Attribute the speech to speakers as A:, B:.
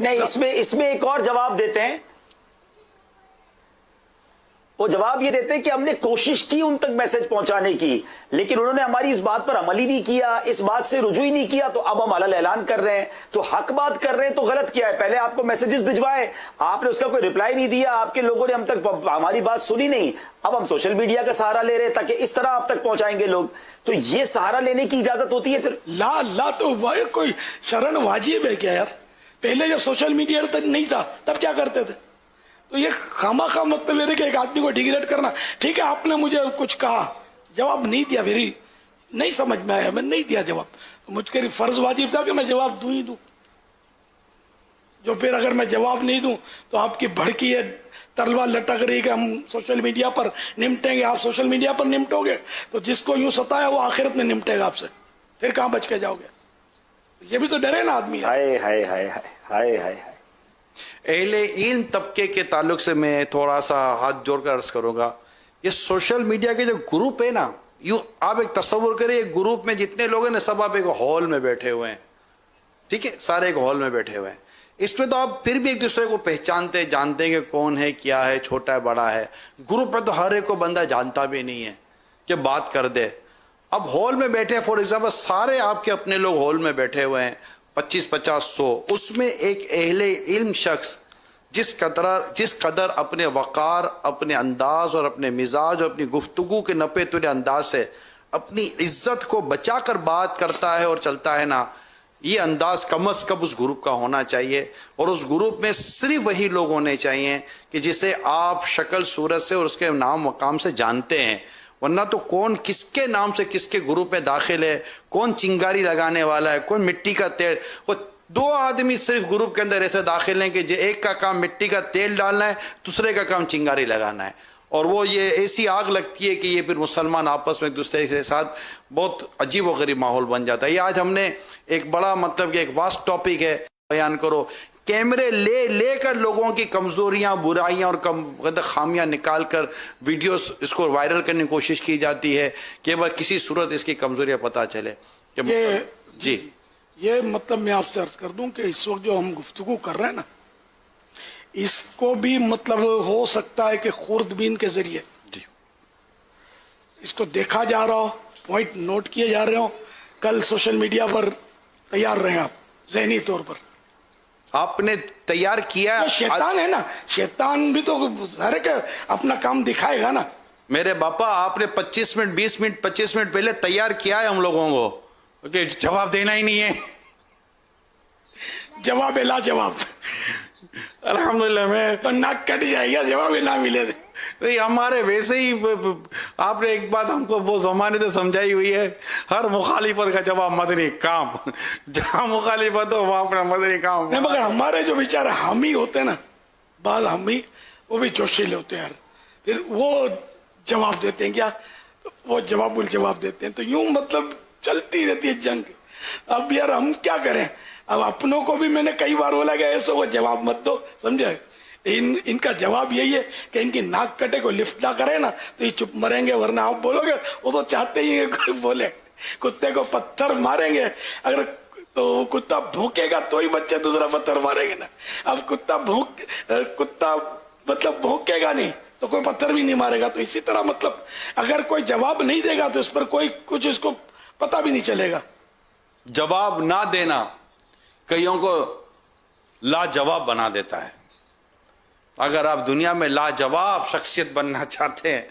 A: نہیں، اس میں ایک اور جواب دیتے ہیں. وہ جواب یہ دیتے ہیں کہ ہم نے کوشش کی ان تک میسج پہنچانے کی، لیکن انہوں نے ہماری اس بات پر عمل ہی نہیں کیا، اس بات سے رجوع ہی نہیں کیا، تو اب ہم علل اعلان کر رہے ہیں. تو حق بات کر رہے ہیں تو غلط کیا ہے؟ پہلے آپ کو میسجز بھجوائے، آپ نے اس کا کوئی رپلائی نہیں دیا، آپ کے لوگوں نے ہم تک ہماری بات سنی نہیں، اب ہم سوشل میڈیا کا سہارا لے رہے ہیں تاکہ اس طرح آپ تک پہنچائیں گے لوگ. تو یہ سہارا لینے کی اجازت ہوتی ہے؟ پھر
B: لا تو کوئی شرن واجب ہے کیا یار؟ پہلے جب سوشل میڈیا تک نہیں تھا تب کیا کرتے تھے؟ تو یہ خواہ مطلب ہے کہ ایک آدمی کو ڈیگریڈ کرنا. ٹھیک ہے آپ نے مجھے کچھ کہا، جواب نہیں دیا، میری نہیں سمجھ میں آیا، میں نہیں دیا جواب، تو مجھ کے فرض واجب تھا کہ میں جواب دوں ہی دوں. جو پھر اگر میں جواب نہیں دوں تو آپ کی بھڑکی ہے تلوار لٹک رہی کہ ہم سوشل میڈیا پر نمٹیں گے، آپ سوشل میڈیا پر نمٹو گے تو جس کو یوں ستایا وہ آخرت میں نمٹے گا آپ سے، پھر کہاں بچ کے جاؤ گے؟ یہ بھی تو ڈرے نا آدمی.
A: ہائے ہائے ہائے ہائے ہائے.
C: اہل علم طبقے کے تعلق سے میں تھوڑا سا ہاتھ جوڑ کر عرض کروں گا، یہ سوشل میڈیا کے جو گروپ ہے نا، یوں آپ ایک تصور کریں، ایک گروپ میں جتنے لوگ ہیں نا سب آپ ایک ہال میں بیٹھے ہوئے ہیں، ٹھیک ہے، سارے ایک ہال میں بیٹھے ہوئے ہیں. اس میں تو آپ پھر بھی ایک دوسرے کو پہچانتے جانتے ہیں کہ کون ہے، کیا ہے، چھوٹا ہے، بڑا ہے. گروپ میں تو ہر ایک کو بندہ جانتا بھی نہیں ہے کہ بات کر دے. اب ہال میں بیٹھے فار ایگزامپل سارے آپ کے اپنے لوگ ہال میں بیٹھے ہوئے ہیں، 25-50-100، اس میں ایک اہل علم شخص جس قدر اپنے وقار، اپنے انداز اور اپنے مزاج اور اپنی گفتگو کے نپے تلے انداز سے اپنی عزت کو بچا کر بات کرتا ہے اور چلتا ہے نا، یہ انداز کم از کم اس گروپ کا ہونا چاہیے. اور اس گروپ میں صرف وہی لوگ ہونے چاہیے کہ جسے آپ شکل صورت سے اور اس کے نام مقام سے جانتے ہیں. ورنہ تو کون کس کے نام سے کس کے گروپ میں داخل ہے، کون چنگاری لگانے والا ہے، کون مٹی کا تیل. وہ 2 آدمی صرف گروپ کے اندر ایسے داخل ہیں کہ ایک کا کام مٹی کا تیل ڈالنا ہے، دوسرے کا کام چنگاری لگانا ہے. اور وہ یہ ایسی آگ لگتی ہے کہ یہ پھر مسلمان آپس میں ایک دوسرے کے ساتھ بہت عجیب و غریب ماحول بن جاتا ہے. یہ آج ہم نے ایک بڑا مطلب کہ ایک واسٹ ٹاپک ہے، بیان کرو، کیمرے لے کر لوگوں کی کمزوریاں، برائیاں اور خامیاں نکال کر ویڈیوز اس کو وائرل کرنے کی کوشش کی جاتی ہے کہ بس کسی صورت اس کی کمزوریاں پتہ چلے. جی
B: یہ مطلب میں آپ سے عرض کر دوں کہ اس وقت جو ہم گفتگو کر رہے ہیں نا، اس کو بھی مطلب ہو سکتا ہے کہ خوردبین کے ذریعے
C: جی
B: اس کو دیکھا جا رہا ہو، پوائنٹ نوٹ کیے جا رہے ہوں. کل سوشل میڈیا پر تیار رہیں آپ ذہنی طور پر.
C: آپ نے تیار کیا.
B: شیطان ہے نا، شیطان بھی تو ظاہر ہے کہ اپنا کام دکھائے گا نا.
C: میرے باپا آپ نے 25 منٹ 20 منٹ 25 منٹ پہلے تیار کیا ہے ہم لوگوں کو کہ جواب دینا ہی نہیں ہے.
B: جواب لا جواب
C: الحمدللہ میں
B: تو ناک کٹ جائے گا جواب نہ ملے.
C: ہمارے ویسے ہی آپ نے ایک بات ہم کو بہت زمانے سے سمجھائی ہوئی ہے، ہر مخالفت کا جواب مدنی کام، جہاں مخالفت ہو وہاں اپنا مدنی کام.
B: نہیں مگر ہمارے جو بیچارے حامی ہوتے ہیں نا، بعض حامی وہ بھی جوشیلے ہوتے ہیں یار، پھر وہ جواب دیتے ہیں، کیا وہ جواب الجواب دیتے ہیں، تو یوں مطلب چلتی رہتی ہے جنگ. اب یار ہم کیا کریں؟ اب اپنوں کو بھی میں نے کئی بار بولا کہ ایسا وہ جواب مت دو، سمجھے. ان کا جواب یہی ہے کہ ان کی ناک کٹے کو لفٹ نہ کرے نا تو یہ چپ مریں گے، ورنہ آپ بولو گے وہ تو چاہتے ہی ہیں کوئی بولے. کتے کو پتھر ماریں گے، اگر تو کتا بھونکے گا تو ہی بچے دوسرا پتھر ماریں گے نا. اب کتا مطلب بھونکے گا نہیں تو کوئی پتھر بھی نہیں مارے گا. تو اسی طرح مطلب اگر کوئی جواب نہیں دے گا تو اس پر کوئی کچھ اس کو پتہ بھی نہیں چلے گا.
C: جواب نہ دینا کئیوں کو لاجواب بنا دیتا ہے. اگر آپ دنیا میں لاجواب شخصیت بننا چاہتے ہیں